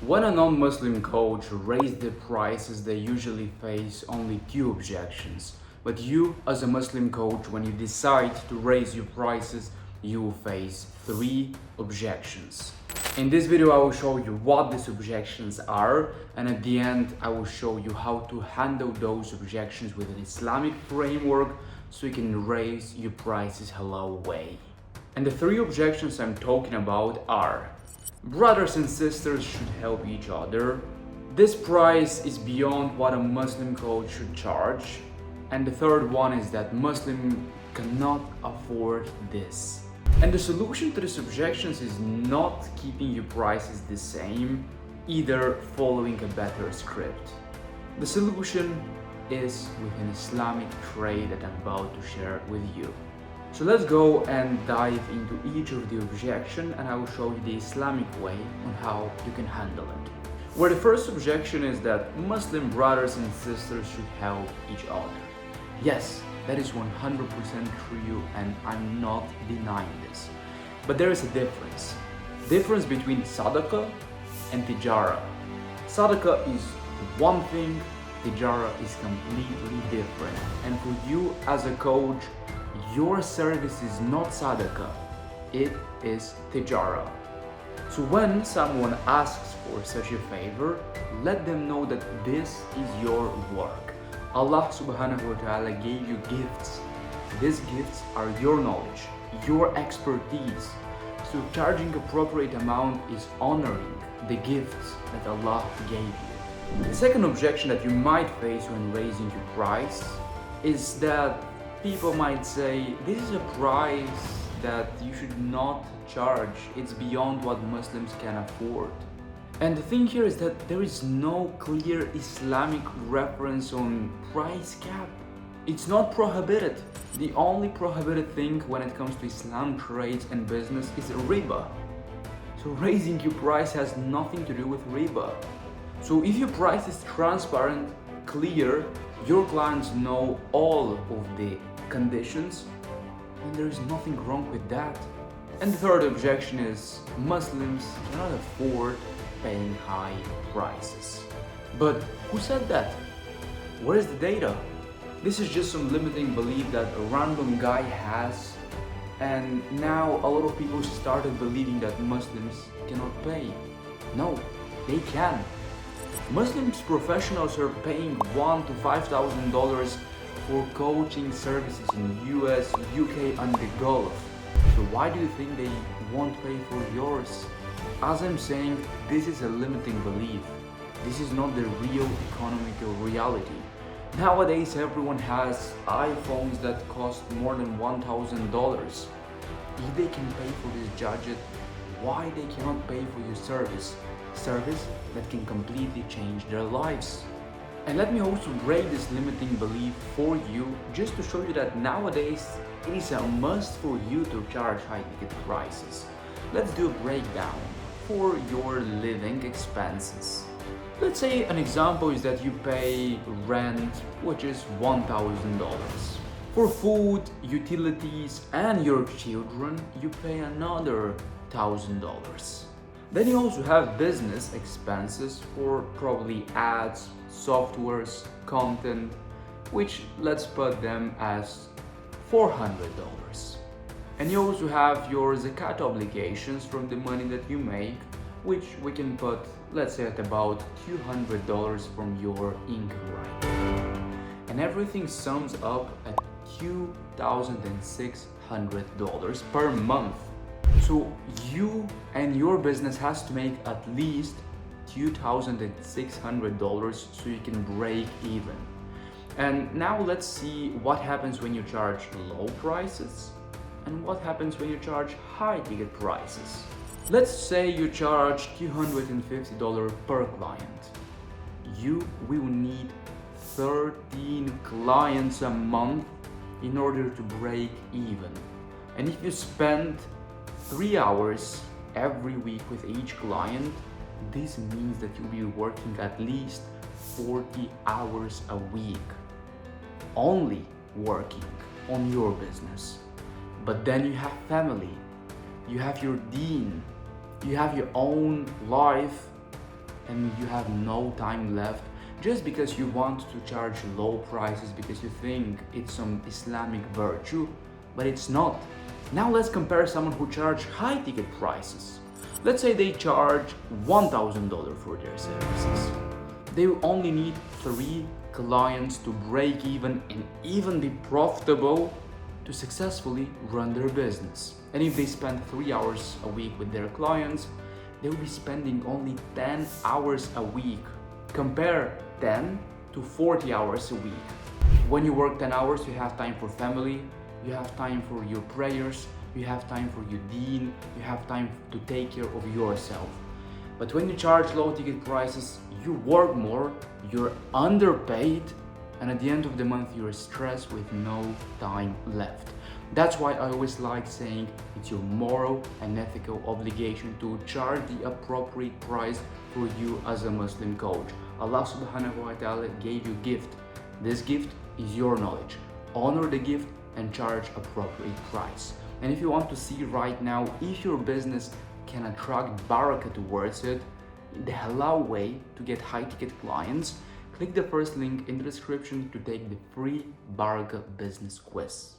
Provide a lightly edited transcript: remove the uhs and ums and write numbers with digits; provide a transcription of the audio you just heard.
When a non-Muslim coach raises the prices, they usually face only two objections. But you, as a Muslim coach, when you decide to raise your prices, you will face three objections. In this video, I will show you what these objections are, and at the end, I will show you how to handle those objections with an Islamic framework so you can raise your prices halal way. And the three objections I'm talking about are: brothers and sisters should help each other, this price is beyond what a Muslim coach should charge, and the third one is that Muslim cannot afford this. And the solution to these objections is not keeping your prices the same, either following a better script. The solution is with an Islamic trade that I'm about to share with you. So let's go and dive into each of the objection, and I will show you the Islamic way on how you can handle it. Where the first objection is that Muslim brothers and sisters should help each other. Yes, that is 100% true, and I'm not denying this. But there is a difference. Difference between sadaqah and tijara. Sadaqah is one thing, tijara is completely different. And for you as a coach, your service is not sadaqah, it is tijara. So when someone asks for such a favor, let them know that this is your work. Allah subhanahu wa ta'ala gave you gifts. These gifts are your knowledge, your expertise. So charging appropriate amount is honoring the gifts that Allah gave you. The second objection that you might face when raising your price is that people might say, this is a price that you should not charge. It's beyond what Muslims can afford. And the thing here is that there is no clear Islamic reference on price cap. It's not prohibited. The only prohibited thing when it comes to Islam trades and business is riba. So raising your price has nothing to do with riba. So if your price is transparent, clear, your clients know all of the conditions, and there is nothing wrong with that. And the third objection is Muslims cannot afford paying high prices. But who said that? Where is the data? This is just some limiting belief that a random guy has, and now a lot of people started believing that Muslims cannot pay. No, they can. Muslims professionals are paying $1,000 to $5,000 for coaching services in US, UK and the Gulf. So why do you think they won't pay for yours? As I'm saying, this is a limiting belief. This is not the real economical reality. Nowadays everyone has iPhones that cost more than $1,000. If they can pay for this gadget, why they cannot pay for your service? Service that can completely change their lives. And let me also break this limiting belief for you, just to show you that nowadays it is a must for you to charge high ticket prices. Let's do a breakdown for your living expenses. Let's say an example is that you pay rent, which is $1,000. For food, utilities and your children, you pay another $1,000. Then you also have business expenses for probably ads, softwares, content, which let's put them as $400. And you also have your zakat obligations from the money that you make, which we can put, let's say, at about $200 from your income right now. And everything sums up at $2,600 per month. So you and your business has to make at least $2,600 so you can break even. And now let's see what happens when you charge low prices and what happens when you charge high ticket prices. Let's say you charge $250 per client. You will need 13 clients a month in order to break even. And if you spend 3 hours every week with each client, this means that you'll be working at least 40 hours a week. Only working on your business. But then you have family, you have your deen, you have your own life, and you have no time left just because you want to charge low prices because you think it's some Islamic virtue, but it's not. Now let's compare someone who charge high ticket prices. Let's say they charge $1,000 for their services. They will only need 3 clients to break even and even be profitable to successfully run their business. And if they spend 3 hours a week with their clients, they will be spending only 10 hours a week. Compare 10 to 40 hours a week. When you work 10 hours, you have time for family, you have time for your prayers, you have time for your deen, you have time to take care of yourself. But when you charge low ticket prices, you work more, you're underpaid, and at the end of the month you're stressed with no time left. That's why I always like saying it's your moral and ethical obligation to charge the appropriate price for you as a Muslim coach. Allah subhanahu wa ta'ala gave you a gift. This gift is your knowledge. Honor the gift and charge appropriate price. And if you want to see right now if your business can attract barakah towards it, the halal way to get high ticket clients, click the first link in the description to take the free barakah business quiz.